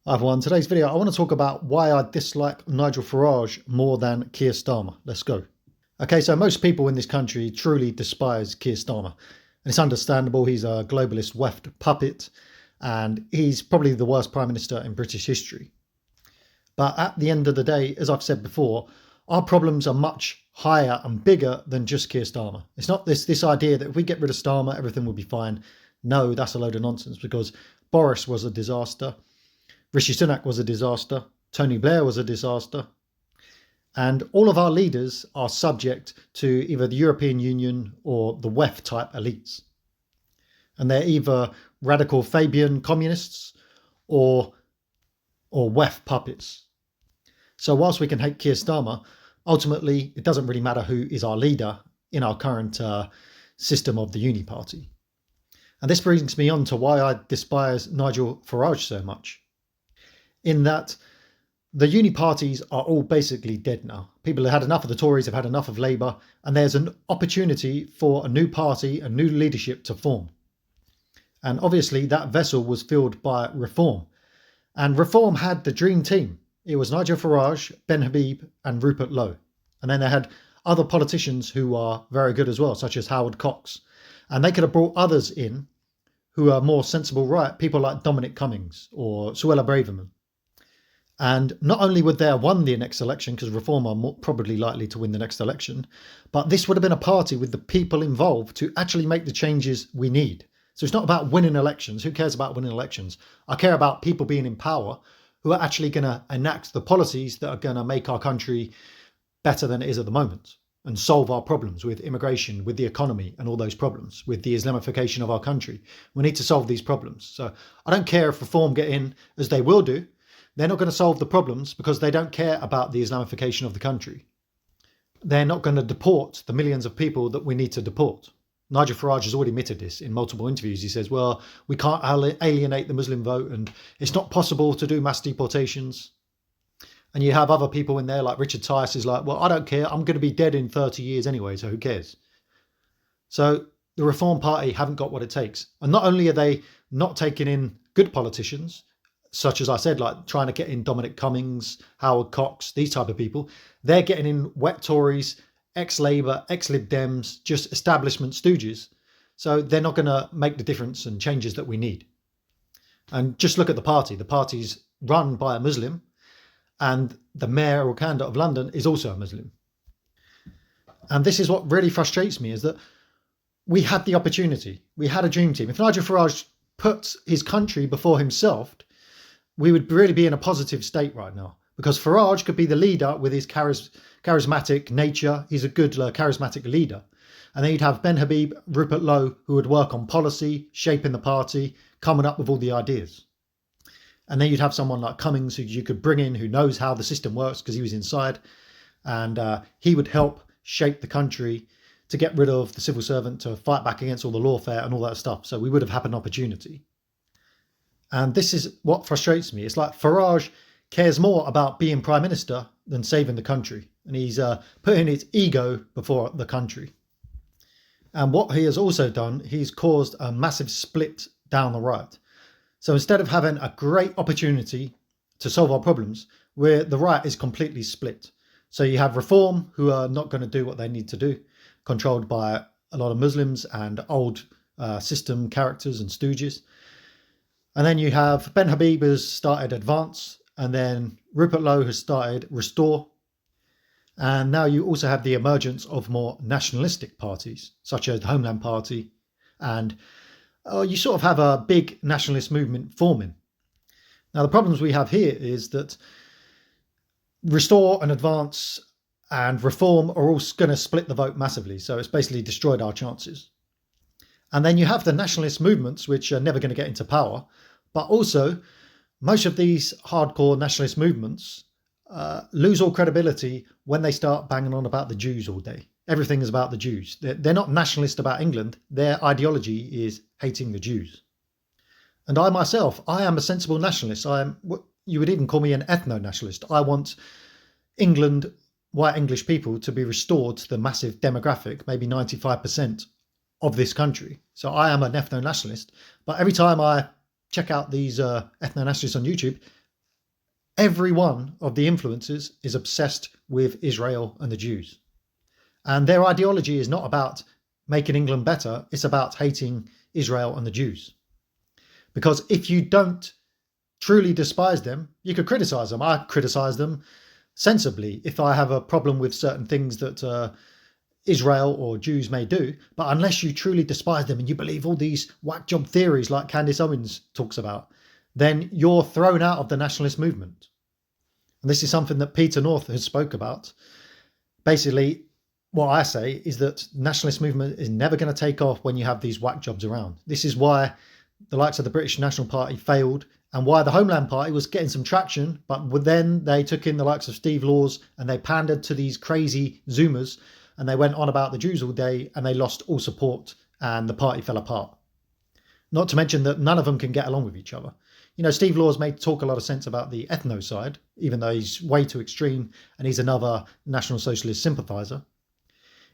Hi everyone, today's video I want to talk about why I dislike Nigel Farage more than Keir Starmer. Let's go. Okay, so most people in this country truly despise Keir Starmer. And it's understandable, he's a globalist weft puppet and he's probably the worst Prime Minister in British history. But at the end of the day, as I've said before, our problems are much higher and bigger than just Keir Starmer. It's not this idea that if we get rid of Starmer, everything will be fine. No, that's a load of nonsense because Boris was a disaster. Rishi Sunak was a disaster. Tony Blair was a disaster. And all of our leaders are subject to either the European Union or the WEF type elites. And they're either radical Fabian communists or WEF puppets. So whilst we can hate Keir Starmer, ultimately it doesn't really matter who is our leader in our current system of the Uni Party. And this brings me on to why I despise Nigel Farage so much. In that the uni parties are all basically dead now. People have had enough of the Tories, have had enough of Labour, and there's an opportunity for a new party, a new leadership to form. And obviously that vessel was filled by Reform. And Reform had the dream team. It was Nigel Farage, Ben Habib and Rupert Lowe. And then they had other politicians who are very good as well, such as Howard Cox. And they could have brought others in who are more sensible right, people like Dominic Cummings or Suella Braverman. And not only would they have won the next election, because Reform are more probably likely to win the next election, but this would have been a party with the people involved to actually make the changes we need. So it's not about winning elections. Who cares about winning elections? I care about people being in power who are actually going to enact the policies that are going to make our country better than it is at the moment and solve our problems with immigration, with the economy and all those problems, with the Islamification of our country. We need to solve these problems. So I don't care if Reform get in, as they will do. They're not going to solve the problems because they don't care about the Islamification of the country. They're not going to deport the millions of people that we need to deport. Nigel Farage has already admitted this in multiple interviews. He says, well, we can't alienate the Muslim vote and it's not possible to do mass deportations. And you have other people in there like Richard Tice is like, well, I don't care. I'm going to be dead in 30 years anyway, so who cares? So the Reform Party haven't got what it takes. And not only are they not taking in good politicians, such as I said, like trying to get in Dominic Cummings, Howard Cox, these type of people, they're getting in wet Tories, ex-Labour, ex-Lib Dems, just establishment stooges. So they're not going to make the difference and changes that we need. And just look at the party. The party's run by a Muslim and the mayor or candidate of London is also a Muslim. And this is what really frustrates me is that we had the opportunity. We had a dream team. If Nigel Farage put his country before himself, we would really be in a positive state right now because Farage could be the leader with his charismatic nature. He's a good charismatic leader. And then you'd have Ben Habib, Rupert Lowe, who would work on policy, shaping the party, coming up with all the ideas. And then you'd have someone like Cummings who you could bring in, who knows how the system works because he was inside. And he would help shape the country to get rid of the civil servant, to fight back against all the lawfare and all that stuff. So we would have had an opportunity. And this is what frustrates me. It's like Farage cares more about being Prime Minister than saving the country. And he's putting his ego before the country. And what he has also done, he's caused a massive split down the right. So instead of having a great opportunity to solve our problems, where the right is completely split. So you have Reform, who are not going to do what they need to do, controlled by a lot of Muslims and old system characters and stooges. And then you have Ben Habib has started Advance, and then Rupert Lowe has started Restore. And now you also have the emergence of more nationalistic parties, such as the Homeland Party. And you sort of have a big nationalist movement forming. Now, the problems we have here is that Restore and Advance and Reform are all going to split the vote massively. So it's basically destroyed our chances. And then you have the nationalist movements, which are never going to get into power. But also, most of these hardcore nationalist movements lose all credibility when they start banging on about the Jews all day. Everything is about the Jews. They're not nationalist about England. Their ideology is hating the Jews. And I myself, I am a sensible nationalist. You would even call me an ethno-nationalist. I want England, white English people, to be restored to the massive demographic, maybe 95% of this country. So I am an ethno-nationalist, but every time I check out these ethno-nationalists on YouTube, Every one of the influencers is obsessed with Israel and the Jews. And their ideology is not about making England better, it's about hating Israel and the Jews. Because if you don't truly despise them, you could criticize them. I criticize them sensibly if I have a problem with certain things that Israel or Jews may do. But unless you truly despise them and you believe all these whack job theories like Candace Owens talks about, then you're thrown out of the nationalist movement. And this is something that Peter North has spoke about. Basically, what I say is that nationalist movement is never going to take off when you have these whack jobs around. This is why the likes of the British National Party failed, and why the Homeland Party was getting some traction, but then they took in the likes of Steve Laws and they pandered to these crazy Zoomers, and they went on about the Jews all day, and they lost all support and the party fell apart. Not to mention that none of them can get along with each other. You know, Steve Laws may talk a lot of sense about the ethno side, even though he's way too extreme and he's another National Socialist sympathiser.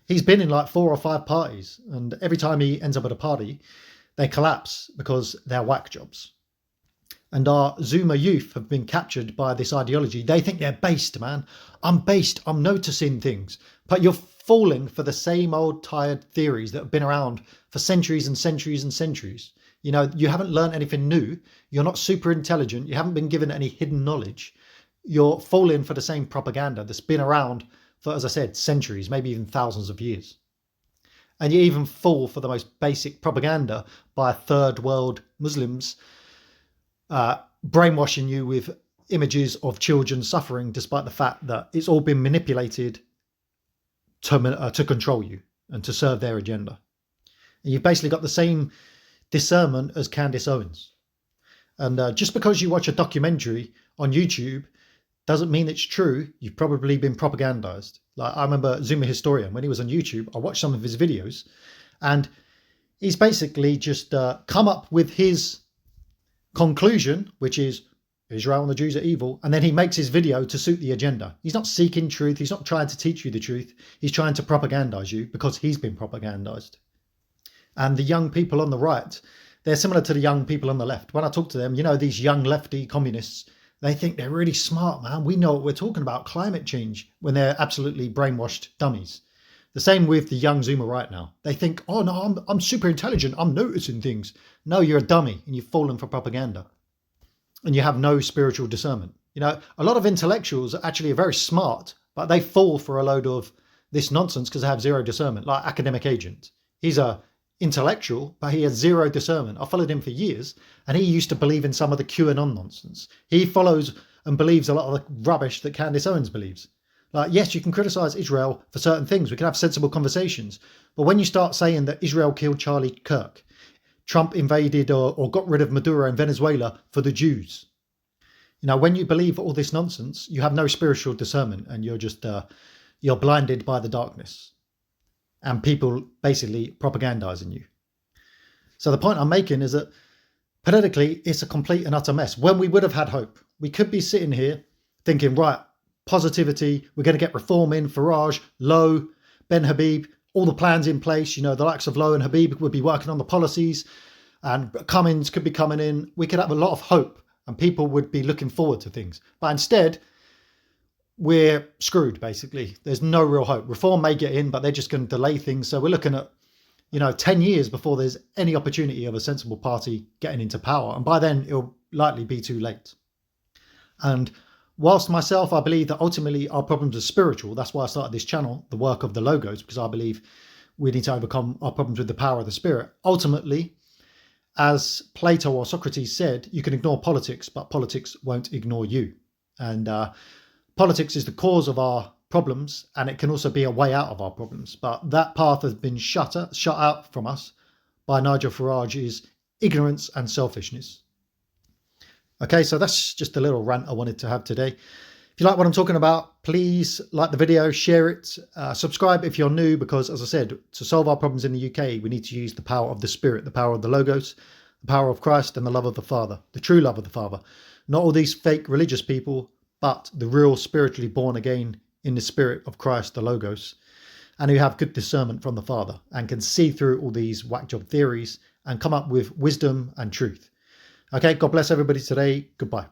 He's been in like 4 or 5 parties, and every time he ends up at a party, they collapse because they're whack jobs. And our Zoomer youth have been captured by this ideology. They think they're based, man. I'm based, I'm noticing things. But you're falling for the same old tired theories that have been around for centuries and centuries and centuries. You know, you haven't learned anything new. You're not super intelligent. You haven't been given any hidden knowledge. You're falling for the same propaganda that's been around for, as I said, centuries, maybe even thousands of years. And you even fall for the most basic propaganda by third world Muslims brainwashing you with images of children suffering, despite the fact that it's all been manipulated to control you and to serve their agenda. And you've basically got the same discernment as Candace Owens. And just because you watch a documentary on YouTube doesn't mean it's true. You've probably been propagandized. Like, I remember Zoomer Historian, when he was on YouTube, I watched some of his videos, and he's basically just come up with his conclusion, which is Israel and the Jews are evil, and then he makes his video to suit the agenda. He's not seeking truth. He's not trying to teach you the truth. He's trying to propagandize you because he's been propagandized. And the young people on the right, they're similar to the young people on the left. When I talk to them, you know, these young lefty communists, they think they're really smart, man. We know what we're talking about, climate change, when they're absolutely brainwashed dummies. The same with the young Zoomer right now. They think, oh no, I'm super intelligent. I'm noticing things. No, you're a dummy and you've fallen for propaganda. And you have no spiritual discernment. You know, a lot of intellectuals actually are very smart, but they fall for a load of this nonsense because they have zero discernment, like Academic Agent. He's a intellectual, but he has zero discernment. I followed him for years, and he used to believe in some of the QAnon nonsense. He follows and believes a lot of the rubbish that Candace Owens believes. Like, yes, you can criticize Israel for certain things. We can have sensible conversations. But when you start saying that Israel killed Charlie Kirk, Trump invaded or got rid of Maduro in Venezuela for the Jews. You know, when you believe all this nonsense, you have no spiritual discernment, and you're just, you're blinded by the darkness. And people basically propagandizing you. So the point I'm making is that politically, it's a complete and utter mess. When we would have had hope, we could be sitting here thinking, right, positivity, we're going to get reform in, Farage, Lowe, Ben Habib, all the plans in place. You know, the likes of Lowe and Habib would be working on the policies, and Cummins could be coming in. We could have a lot of hope, and people would be looking forward to things. But instead, we're screwed, basically. There's no real hope. Reform may get in, but they're just going to delay things. So we're looking at, 10 years before there's any opportunity of a sensible party getting into power. And by then, it'll likely be too late. And whilst myself, I believe that ultimately our problems are spiritual. That's why I started this channel, the work of the logos, because I believe we need to overcome our problems with the power of the spirit. Ultimately, as Plato or Socrates said, you can ignore politics, but politics won't ignore you. And politics is the cause of our problems, and it can also be a way out of our problems. But that path has been shut out from us by Nigel Farage's ignorance and selfishness. Okay, so that's just a little rant I wanted to have today. If you like what I'm talking about, please like the video, share it, subscribe if you're new, because as I said, to solve our problems in the UK, we need to use the power of the Spirit, the power of the Logos, the power of Christ, and the love of the Father, the true love of the Father. Not all these fake religious people, but the real spiritually born again in the Spirit of Christ, the Logos, and who have good discernment from the Father and can see through all these whack job theories and come up with wisdom and truth. Okay, God bless everybody today. Goodbye.